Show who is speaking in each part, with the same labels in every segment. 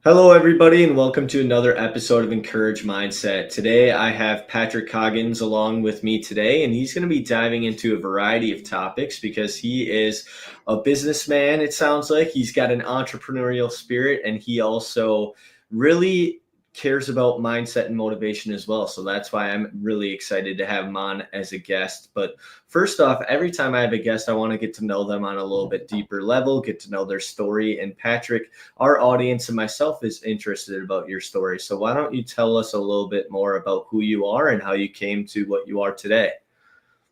Speaker 1: Hello, everybody, and welcome to another episode of Encourage Mindset. Today, I have Patrick Coggins along with me today, and he's going to be diving into a variety of topics because he is a businessman. It sounds like he's got an entrepreneurial spirit, and he also really cares about mindset and motivation as well. So that's why I'm really excited to have him on as a guest. But first off, every time I have a guest, I want to get to know them on a little bit deeper level, get to know their story. And Patrick, our audience and myself is interested about your story. So why don't you tell us a little bit more about who you are and how you came to what you are today?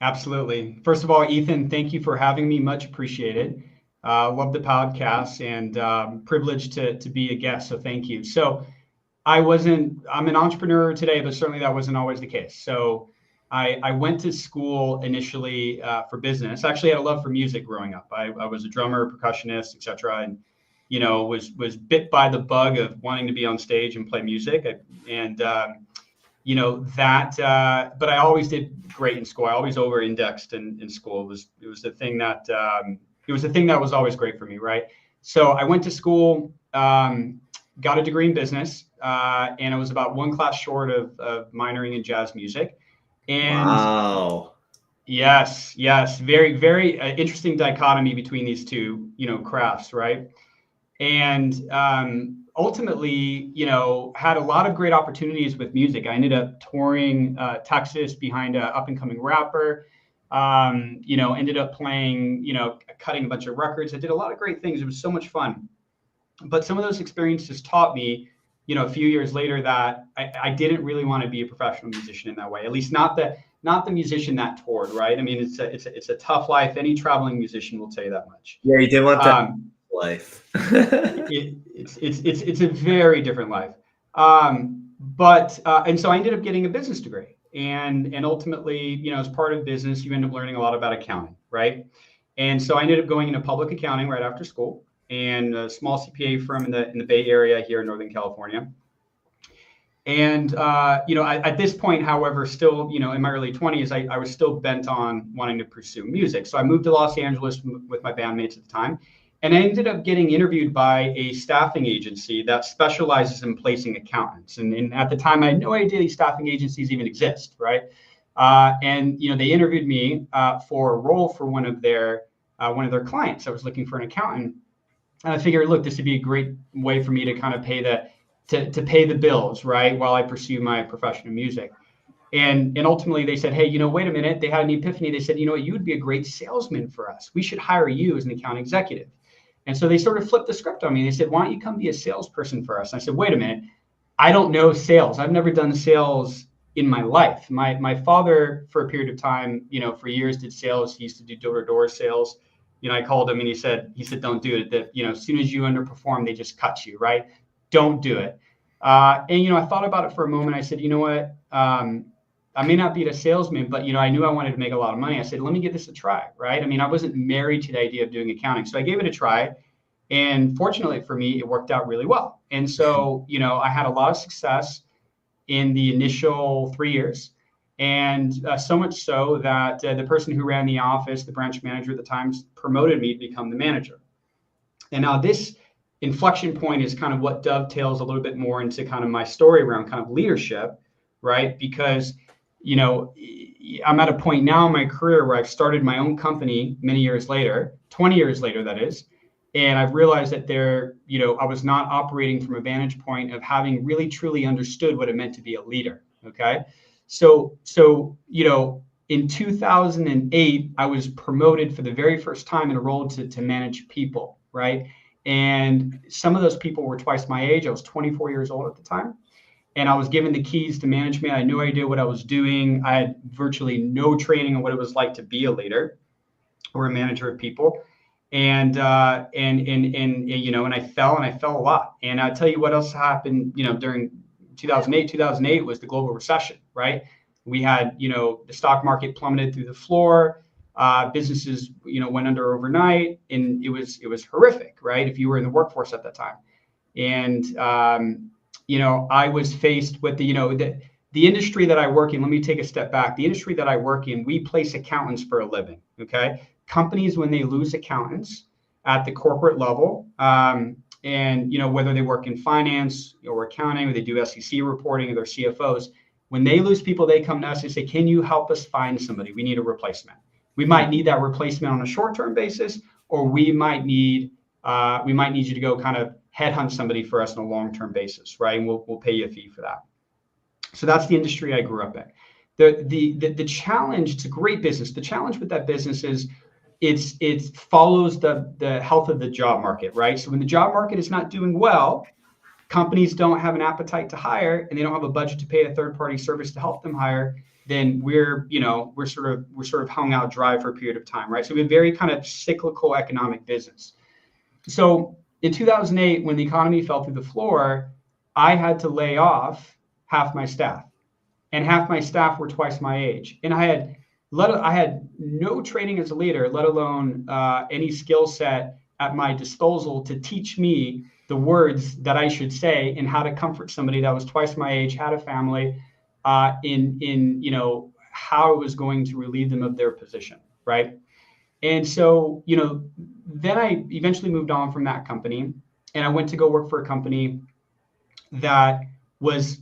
Speaker 2: Absolutely. First of all, Ethan, thank you for having me. Much appreciated. Love the podcast and privileged to be a guest. So thank you. So I'm an entrepreneur today, but certainly that wasn't always the case. So I went to school initially for business. Actually, I had a love for music growing up. I was a drummer, percussionist, etc. And, was bit by the bug of wanting to be on stage and play music. But I always did great in school. I always over indexed in school. It was the thing that was always great for me, right? So I went to school, got a degree in business, and I was about one class short of minoring in jazz music. And
Speaker 1: Wow.
Speaker 2: yes, very, very interesting dichotomy between these two, crafts, right? And ultimately, had a lot of great opportunities with music. I ended up touring Texas behind an up and coming rapper. Ended up playing, cutting a bunch of records. I did a lot of great things. It was so much fun. But some of those experiences taught me, a few years later that I didn't really want to be a professional musician in that way. At least not the musician that toured, right? I mean, it's a tough life. Any traveling musician will tell you that much.
Speaker 1: Yeah, you did want that
Speaker 2: Um,
Speaker 1: life.
Speaker 2: it's a very different life. But and so I ended up getting a business degree, and ultimately, as part of business, you end up learning a lot about accounting, right? And so I ended up going into public accounting right after school, and a small CPA firm in the Bay Area here in Northern California. And at this point, however, still, in my early 20s, I was still bent on wanting to pursue music. So I moved to Los Angeles with my bandmates at the time, and I ended up getting interviewed by a staffing agency that specializes in placing accountants. And at the time, I had no idea these staffing agencies even exist, right? And they interviewed me for a role for one of their clients. I was looking for an accountant, and I figured, look, this would be a great way for me to kind of pay the bills, right, while I pursue my profession in music. And ultimately they said, hey, wait a minute. They had an epiphany. They said, what, you would be a great salesman for us. We should hire you as an account executive. And so they sort of flipped the script on me. They said, why don't you come be a salesperson for us? And I said, wait a minute. I don't know sales. I've never done sales in my life. My father, for a period of time, for years did sales. He used to do door-to-door sales. I called him and he said, don't do it. That, as soon as you underperform, they just cut you, right? Don't do it. And I thought about it for a moment. I said, you know what? I may not be a salesman, but I knew I wanted to make a lot of money. I said, let me give this a try, right? I mean, I wasn't married to the idea of doing accounting, so I gave it a try. And fortunately for me, it worked out really well. And so, I had a lot of success in the initial 3 years. And so much so that the person who ran the office, the branch manager at the time, promoted me to become the manager. And now this inflection point is kind of what dovetails a little bit more into kind of my story around kind of leadership, right? Because, I'm at a point now in my career where I've started my own company many years later, 20 years later, that is. And I've realized that I was not operating from a vantage point of having really truly understood what it meant to be a leader. Okay. So, in 2008, I was promoted for the very first time in a role to manage people, right? And some of those people were twice my age. I was 24 years old at the time. And I was given the keys to management. I had no idea what I was doing. I had virtually no training on what it was like to be a leader or a manager of people. And I fell a lot. And I'll tell you what else happened, during 2008 was the global recession, right? We had, the stock market plummeted through the floor. Businesses, went under overnight, and it was horrific, right? If you were in the workforce at that time. And, I was faced with the industry that I work in. Let me take a step back. The industry that I work in, we place accountants for a living. Okay. Companies, when they lose accountants, at the corporate level. And whether they work in finance or accounting, or they do SEC reporting, or they're CFOs, when they lose people, they come to us and say, can you help us find somebody? We need a replacement. We might need that replacement on a short-term basis, or we might need you to go kind of headhunt somebody for us on a long-term basis, right? And we'll pay you a fee for that. So that's the industry I grew up in. The challenge, it's a great business. The challenge with that business is it follows the health of the job market, right? So when the job market is not doing well, companies don't have an appetite to hire, and they don't have a budget to pay a third-party service to help them hire, then we're sort of hung out dry for a period of time, right? So we're a very kind of cyclical economic business. So in 2008, when the economy fell through the floor, I had to lay off half my staff, and half my staff were twice my age, and I had no training as a leader, let alone any skill set at my disposal to teach me the words that I should say and how to comfort somebody that was twice my age, had a family, in how it was going to relieve them of their position, right? And so then I eventually moved on from that company, and I went to go work for a company that was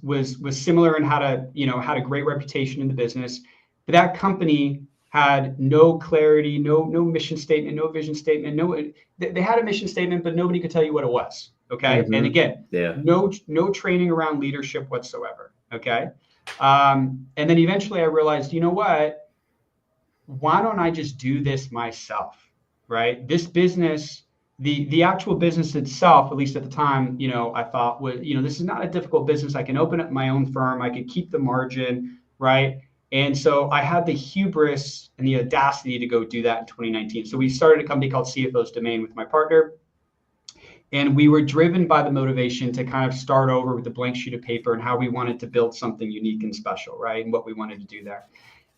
Speaker 2: similar and had a great reputation in the business. But that company had no clarity, no mission statement, no vision statement. They had a mission statement, but nobody could tell you what it was. Okay.
Speaker 1: Mm-hmm.
Speaker 2: And again,
Speaker 1: yeah.
Speaker 2: no training around leadership whatsoever. Okay. And then eventually I realized, you know what? Why don't I just do this myself? Right. This business, the actual business itself, at least at the time, I thought this is not a difficult business. I can open up my own firm. I could keep the margin. Right. And so I had the hubris and the audacity to go do that in 2019. So we started a company called CFO's Domain with my partner. And we were driven by the motivation to kind of start over with a blank sheet of paper and how we wanted to build something unique and special, right? And what we wanted to do there.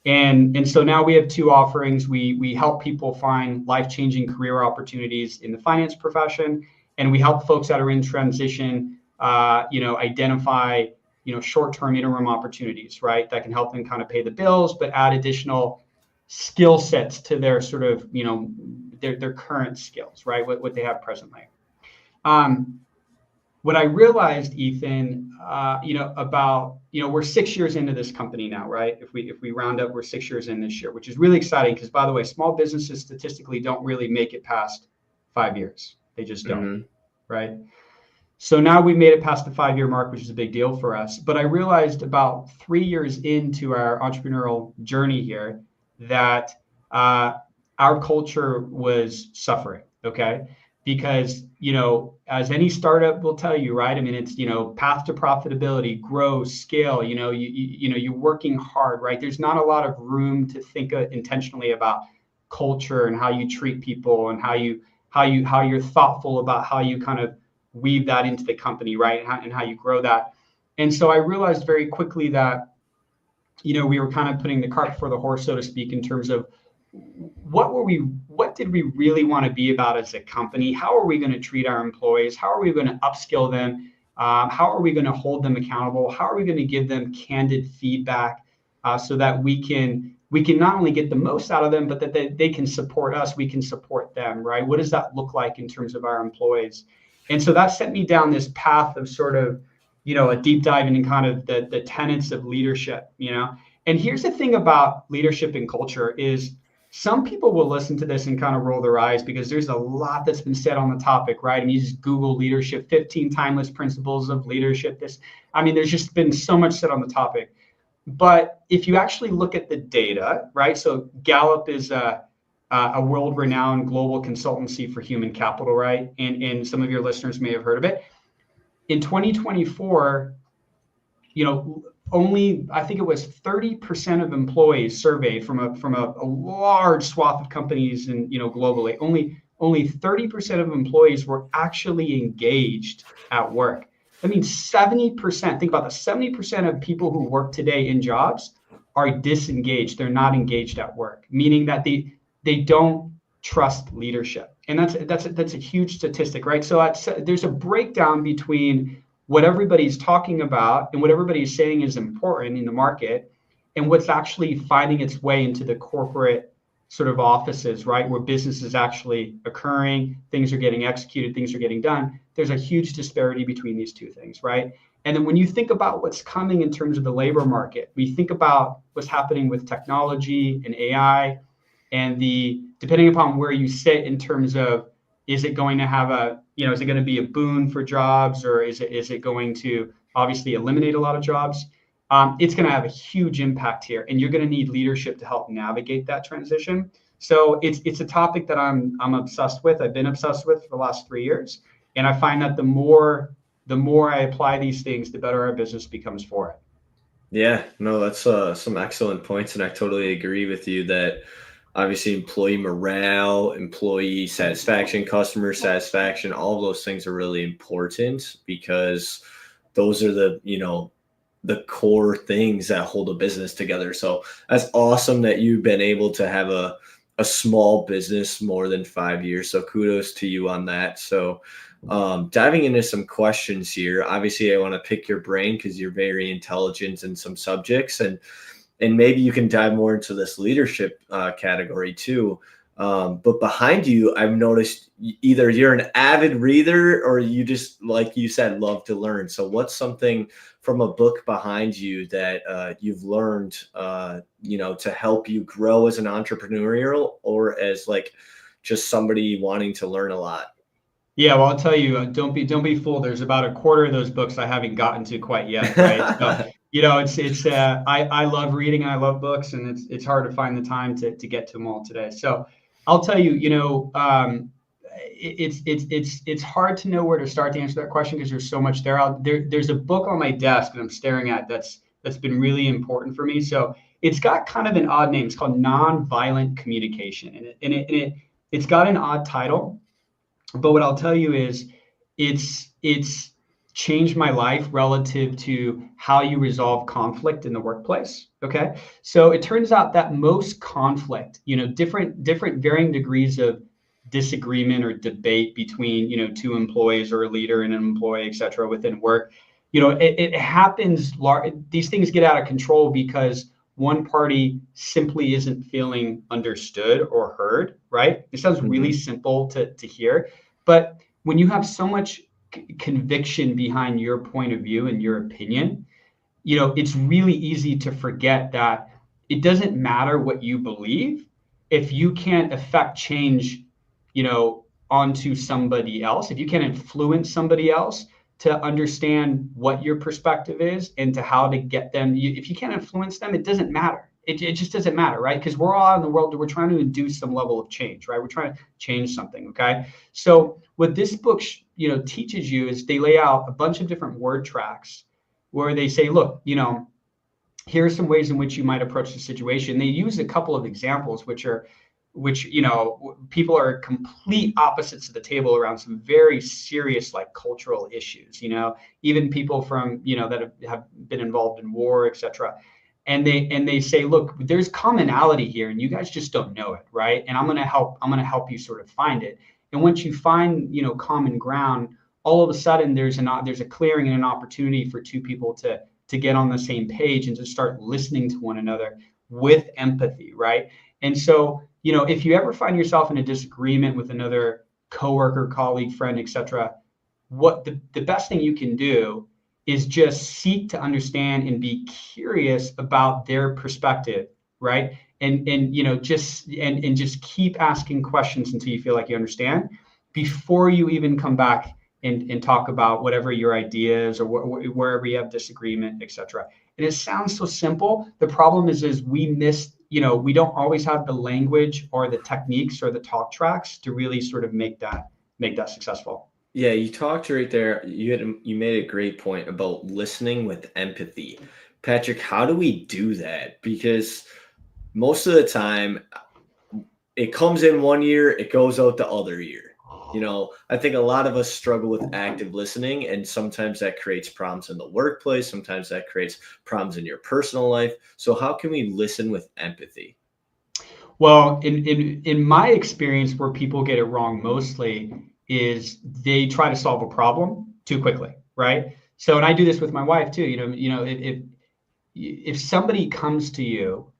Speaker 2: And so now we have two offerings. We help people find life-changing career opportunities in the finance profession, and we help folks that are in transition, identify short-term interim opportunities, right? That can help them kind of pay the bills, but add additional skill sets to their sort of, their current skills, right? What they have presently. What I realized, Ethan, we're 6 years into this company now, right? If we round up, we're 6 years in this year, which is really exciting because, by the way, small businesses statistically don't really make it past 5 years. They just don't, mm-hmm. Right? So now we've made it past the 5-year mark, which is a big deal for us. But I realized about 3 years into our entrepreneurial journey here that our culture was suffering, okay? Because, as any startup will tell you, right? I mean, it's, path to profitability, grow, scale, you're working hard, right? There's not a lot of room to think intentionally about culture and how you treat people and how you're thoughtful about how you kind of weave that into the company, right? And how you grow that. And so I realized very quickly that, we were kind of putting the cart before the horse, so to speak, in terms of what did we really want to be about as a company? How are we going to treat our employees? How are we going to upskill them? How are we going to hold them accountable? How are we going to give them candid feedback so that we can not only get the most out of them, but that they can support us, we can support them, right? What does that look like in terms of our employees? And so that sent me down this path of sort of, a deep dive into kind of the tenets of leadership, And here's the thing about leadership and culture is some people will listen to this and kind of roll their eyes because there's a lot that's been said on the topic, right? I mean, you just Google leadership, 15 timeless principles of leadership. There's just been so much said on the topic. But if you actually look at the data, right? So Gallup is a world-renowned global consultancy for human capital, right? And some of your listeners may have heard of it. In 2024, only, I think it was 30% of employees surveyed from a large swath of companies and, globally, only 30% of employees were actually engaged at work. That means 70%, think about that, 70% of people who work today in jobs are disengaged. They're not engaged at work, meaning that they don't trust leadership. And that's a huge statistic, right? So there's a breakdown between what everybody's talking about and what everybody's saying is important in the market and what's actually finding its way into the corporate sort of offices, right, where business is actually occurring, things are getting executed, things are getting done, there's a huge disparity between these two things, right? And then when you think about what's coming in terms of the labor market, we think about what's happening with technology and AI, and the depending upon where you sit in terms of, is it going to have a, is it going to be a boon for jobs, or is it going to obviously eliminate a lot of jobs? It's going to have a huge impact here, and you're going to need leadership to help navigate that transition. So it's a topic that I'm obsessed with. I've been obsessed with for the last 3 years, and I find that the more I apply these things, the better our business becomes for it.
Speaker 1: Yeah, no, that's some excellent points, and I totally agree with you that obviously employee morale, employee satisfaction, customer satisfaction, all of those things are really important because those are the core things that hold a business together. So that's awesome that you've been able to have a small business more than 5 years. So kudos to you on that. So diving into some questions here, obviously I want to pick your brain because you're very intelligent in some subjects, and maybe you can dive more into this leadership category too. But behind you, I've noticed either you're an avid reader or you just, like you said, love to learn. So what's something from a book behind you that you've learned, to help you grow as an entrepreneurial or as like just somebody wanting to learn a lot?
Speaker 2: Yeah, well, I'll tell you, don't be fooled. There's about a quarter of those books I haven't gotten to quite yet, right? So, I love reading and I love books, and it's hard to find the time to get to them all today. So, I'll tell you, it's hard to know where to start to answer that question because there's so much there's a book on my desk that I'm staring at that's been really important for me. So, it's got kind of an odd name. It's called Nonviolent Communication, it's got an odd title, but what I'll tell you is it's changed my life relative to how you resolve conflict in the workplace. Okay. So it turns out that most conflict, different varying degrees of disagreement or debate between, two employees or a leader and an employee, et cetera, within work, it happens. These things get out of control because one party simply isn't feeling understood or heard, right? It sounds really
Speaker 1: Mhm.
Speaker 2: simple to hear, but when you have so much conviction behind your point of view and your opinion, it's really easy to forget that it doesn't matter what you believe if you can't affect change, onto somebody else, if you can't influence somebody else to understand what your perspective is and to how to get them. If you can't influence them, it doesn't matter. It just doesn't matter, right? Because we're all out in the world, we're trying to induce some level of change, right? We're trying to change something, okay? So what this book, teaches you is they lay out a bunch of different word tracks where they say, look, here are some ways in which you might approach the situation. They use a couple of examples, which people are complete opposites of the table around some very serious like cultural issues. Even people from that have been involved in war, etc. And they say, look, there's commonality here, and you guys just don't know it, right? And I'm gonna help you sort of find it. And once you find common ground, all of a sudden there's a clearing and an opportunity for two people to get on the same page and to start listening to one another with empathy, right? And so, if you ever find yourself in a disagreement with another coworker, colleague, friend, etc., what the best thing you can do is just seek to understand and be curious about their perspective, right? And just keep asking questions until you feel like you understand before you even come back and talk about whatever your ideas or wherever you have disagreement, etc. And it sounds so simple. The problem is we don't always have the language or the techniques or the talk tracks to really sort of make that successful.
Speaker 1: Yeah, you talked right there. You made a great point about listening with empathy. Patrick, how do we do that? Because most of the time it comes in one year, it goes out the other year. I think a lot of us struggle with active listening, and sometimes that creates problems in the workplace. Sometimes that creates problems in your personal life. So, how can we listen with empathy?
Speaker 2: Well, in my experience, where people get it wrong mostly is they try to solve a problem too quickly, right? So, and I do this with my wife too. If somebody comes to you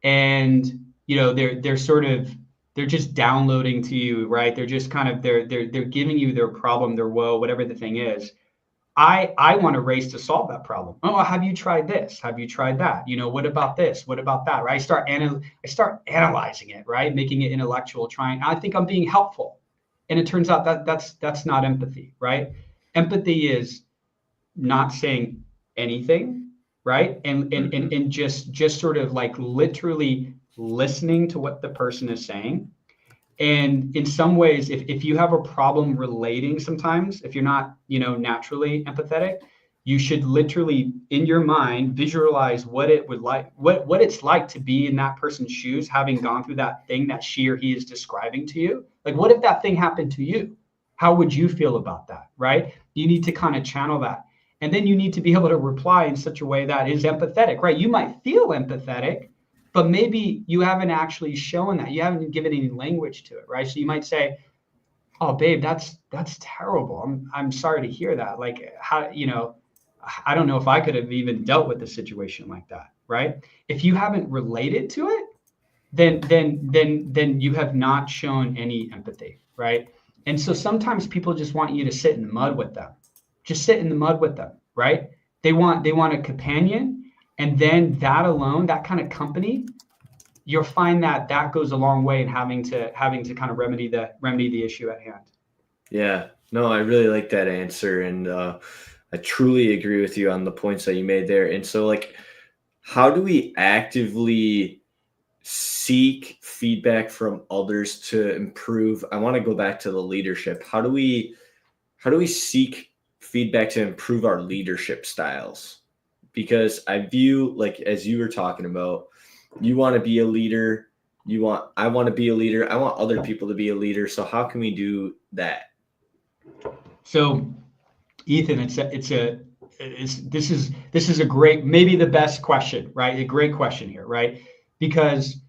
Speaker 2: and they're sort of, they're just downloading to you, right? They're just kind of, they're giving you their problem, their woe, whatever the thing is. I want to race to solve that problem. Oh, have you tried this? Have you tried that? What about this? What about that? Right? I start analyzing it, right? Making it intellectual, trying. I think I'm being helpful. And it turns out that that's not empathy, right? Empathy is not saying anything, right? And just sort of like literally listening to what the person is saying. And in some ways, if you have a problem relating, sometimes if you're not naturally empathetic, you should literally in your mind visualize what it would like, what it's like to be in that person's shoes, having gone through that thing that she or he is describing to you. Like, what if that thing happened to you? How would you feel about that? Right? You need to kind of channel that, and then you need to be able to reply in such a way that is empathetic. Right? You might feel empathetic, but maybe you haven't actually shown that. You haven't given any language to it, right? So you might say, "Oh, babe, that's terrible. I'm sorry to hear that. Like, how, I don't know if I could have even dealt with a situation like that, right?" If you haven't related to it, then you have not shown any empathy, right? And so sometimes people just want you to sit in the mud with them. Just sit in the mud with them, right? They want a companion, and then that alone, that kind of company, you'll find that goes a long way in having to kind of remedy the issue at hand.
Speaker 1: Yeah, no, I really like that answer, and I truly agree with you on the points that you made there. And so, like, how do we actively seek feedback from others to improve? I want to go back to the leadership. How do we seek feedback to improve our leadership styles? Because I view, like, as you were talking about, you want to be a leader. I want to be a leader. I want other people to be a leader. So how can we do that?
Speaker 2: So, Ethan, this is a great, maybe the best question, right? A great question here, right? Because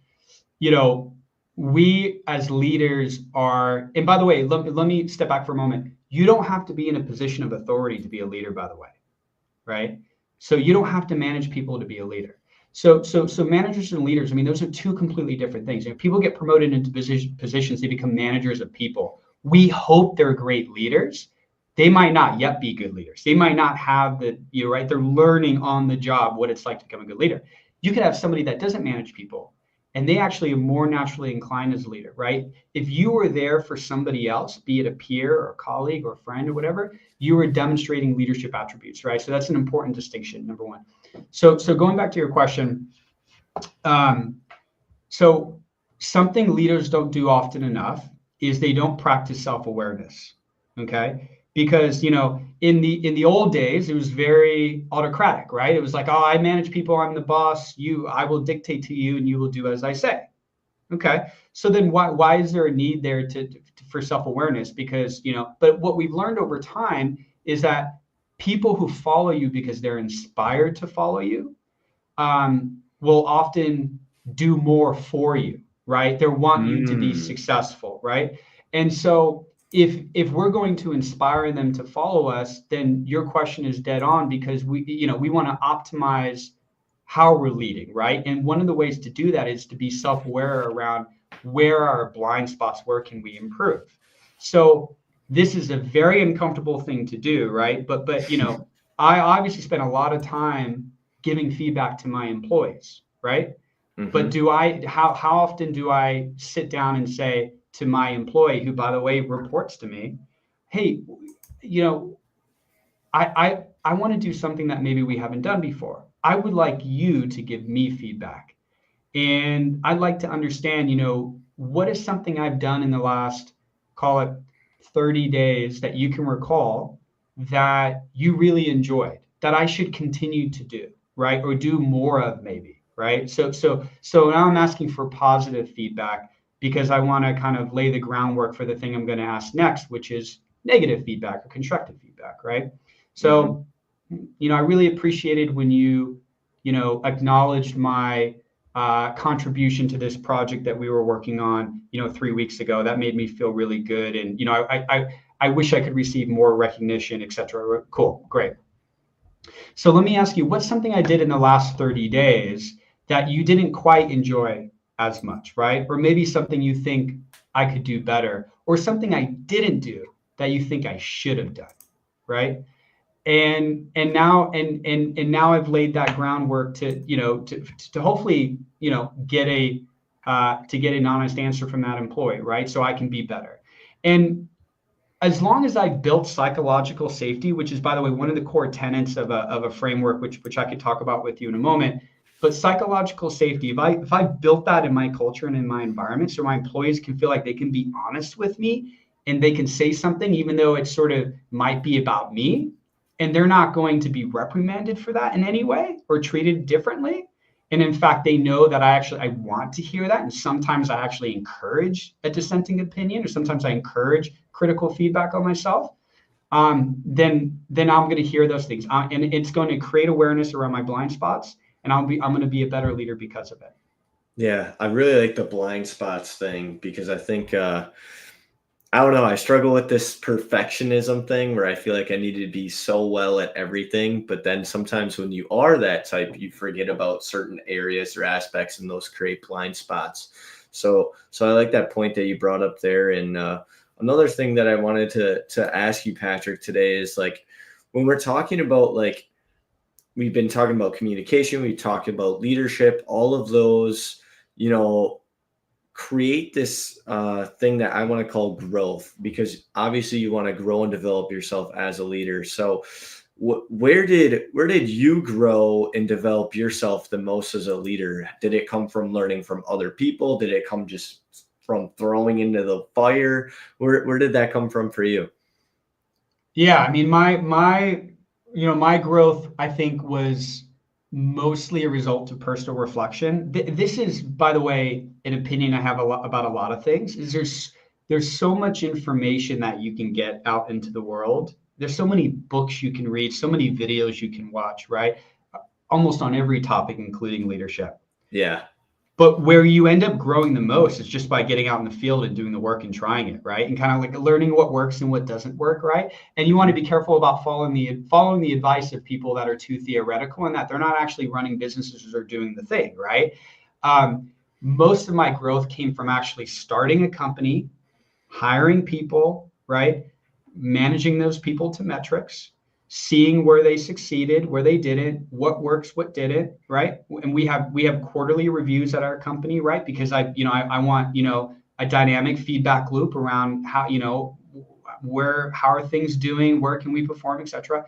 Speaker 2: we as leaders are, and by the way, let me step back for a moment. You don't have to be in a position of authority to be a leader, by the way, right? So you don't have to manage people to be a leader. So managers and leaders, I mean, those are two completely different things. People get promoted into positions, they become managers of people. We hope they're great leaders. They might not yet be good leaders. They might not have right? They're learning on the job what it's like to become a good leader. You could have somebody that doesn't manage people, and they actually are more naturally inclined as a leader, right? If you were there for somebody else, be it a peer or a colleague or a friend or whatever, you were demonstrating leadership attributes, right? So that's an important distinction, number one. So going back to your question, so something leaders don't do often enough is they don't practice self-awareness, okay? Because in the old days it was very autocratic, right? It was like, oh, I manage people, I'm the boss, I will dictate to you and you will do as I say. Okay, so then why is there a need there for self-awareness? Because but what we've learned over time is that people who follow you because they're inspired to follow you will often do more for you, right? They want you to be successful, right? And so if we're going to inspire them to follow us, then your question is dead on, because we want to optimize how we're leading, right? And one of the ways to do that is to be self-aware around where are our blind spots, where can we improve. So this is a very uncomfortable thing to do, right? But I obviously spend a lot of time giving feedback to my employees, right?
Speaker 1: Mm-hmm.
Speaker 2: But how often do I sit down and say to my employee, who by the way reports to me, hey, I want to do something that maybe we haven't done before. I would like you to give me feedback. And I'd like to understand, what is something I've done in the last, call it 30 days, that you can recall that you really enjoyed, that I should continue to do, right? Or do more of, maybe, right? So now I'm asking for positive feedback, because I want to kind of lay the groundwork for the thing I'm going to ask next, which is negative feedback or constructive feedback, right? So, I really appreciated when you acknowledged my contribution to this project that we were working on, 3 weeks ago. That made me feel really good. And, I wish I could receive more recognition, et cetera. Cool. Great. So let me ask you, what's something I did in the last 30 days that you didn't quite enjoy as much, right? Or maybe something you think I could do better, or something I didn't do that you think I should have done, right? And now I've laid that groundwork to to hopefully get an honest answer from that employee, right? So I can be better. And as long as I've built psychological safety, which is, by the way, one of the core tenets of a framework, which I could talk about with you in a moment. But psychological safety, if I built that in my culture and in my environment, so my employees can feel like they can be honest with me and they can say something, even though it sort of might be about me, and they're not going to be reprimanded for that in any way or treated differently. And in fact, they know that I want to hear that. And sometimes I actually encourage a dissenting opinion, or sometimes I encourage critical feedback on myself. Then I'm going to hear those things, and it's going to create awareness around my blind spots, and I'm going to be a better leader because of it.
Speaker 1: Yeah, I really like the blind spots thing because I think I don't know, I struggle with this perfectionism thing where I feel like I need to be so well at everything, but then sometimes when you are that type, you forget about certain areas or aspects and those create blind spots. So I like that point that you brought up there. And another thing that I wanted to ask you, Patrick, today is like when we're talking about like we've been talking about communication, we talked about leadership, all of those, you know, create this thing that I want to call growth, because obviously you want to grow and develop yourself as a leader. So where did you grow and develop yourself the most as a leader? Did it come from learning from other people? Did it come just from throwing into the fire? Where did that come from for you?
Speaker 2: Yeah, I mean, my growth, I think, was mostly a result of personal reflection. This is, by the way, an opinion I have about a lot of things. Is there's so much information that you can get out into the world. There's so many books you can read, so many videos you can watch, right? Almost on every topic, including leadership.
Speaker 1: Yeah.
Speaker 2: But where you end up growing the most is just by getting out in the field and doing the work and trying it, right? And kind of like learning what works and what doesn't work, right? And you want to be careful about following the advice of people that are too theoretical and that they're not actually running businesses or doing the thing, right? Most of my growth came from actually starting a company, hiring people, right? Managing those people to metrics, seeing where they succeeded, where they didn't, what works, what didn't, right? And we have quarterly reviews at our company, right? Because I want, a dynamic feedback loop around how, how are things doing, where can we perform, etc.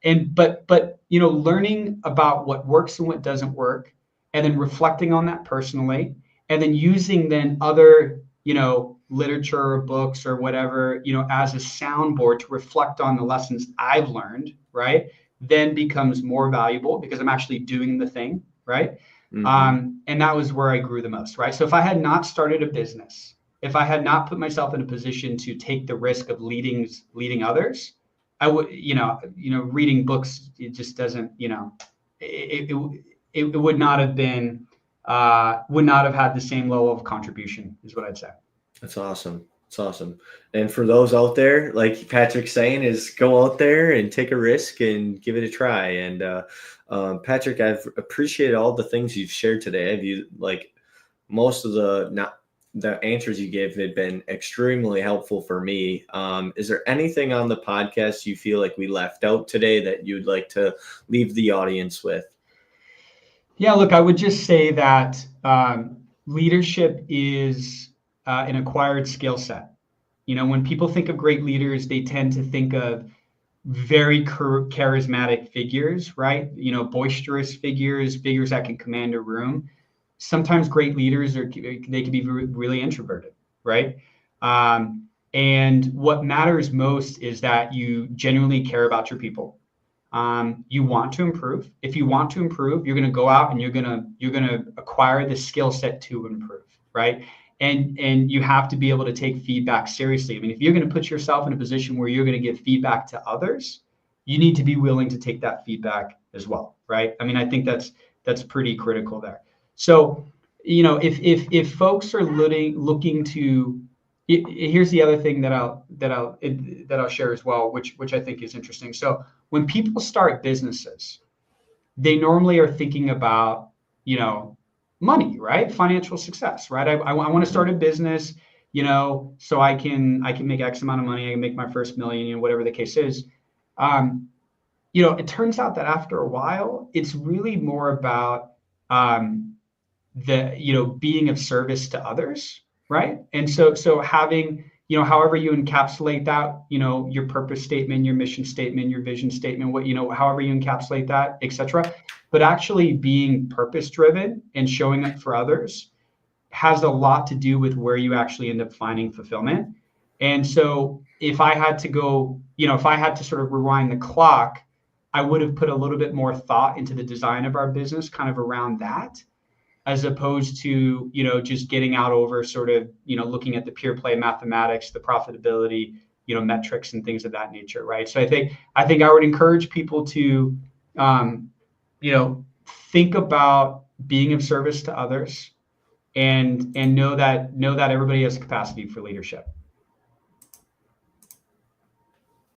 Speaker 2: And but learning about what works and what doesn't work, and then reflecting on that personally, and then using then other literature or books or whatever as a soundboard to reflect on the lessons I've learned, right? Then becomes more valuable because I'm actually doing the thing, right?
Speaker 1: Mm-hmm.
Speaker 2: And that was where I grew the most, right? So if I had not started a business, if I had not put myself in a position to take the risk of leading others, I would, reading books, it just doesn't, it would not have been, would not have had the same level of contribution, is what I'd say.
Speaker 1: That's awesome. It's awesome. And for those out there, like Patrick's saying, is go out there and take a risk and give it a try. And Patrick, I've appreciated all the things you've shared today. Have you like most of the answers you gave have been extremely helpful for me. Is there anything on the podcast you feel like we left out today that you'd like to leave the audience with?
Speaker 2: Yeah, look, I would just say that leadership is an acquired skill set. When people think of great leaders, they tend to think of very charismatic figures, right? Boisterous figures that can command a room. Sometimes great leaders they can be really introverted, right? And what matters most is that you genuinely care about your people. You want to improve. If you want to improve, you're going to go out and you're going to acquire the skill set to improve, right? And you have to be able to take feedback seriously. I mean, if you're going to put yourself in a position where you're going to give feedback to others, you need to be willing to take that feedback as well, right? I mean, I think that's pretty critical there. So, if folks are looking to, here's the other thing that I'll share as well, which I think is interesting. So when people start businesses, they normally are thinking about, money, right? Financial success, right? I want to start a business, so I can make X amount of money. I can make my first million, whatever the case is. Um, it turns out that after a while, it's really more about um, being of service to others, right? And so having, however you encapsulate that, your purpose statement, your mission statement, your vision statement, however you encapsulate that, etc. But actually being purpose driven and showing up for others has a lot to do with where you actually end up finding fulfillment. And so if I had to sort of rewind the clock, I would have put a little bit more thought into the design of our business kind of around that, as opposed to, just getting out over sort of, looking at the pure play mathematics, the profitability, metrics and things of that nature, right? So I think I would encourage people to, um, think about being of service to others, and know that everybody has capacity for leadership.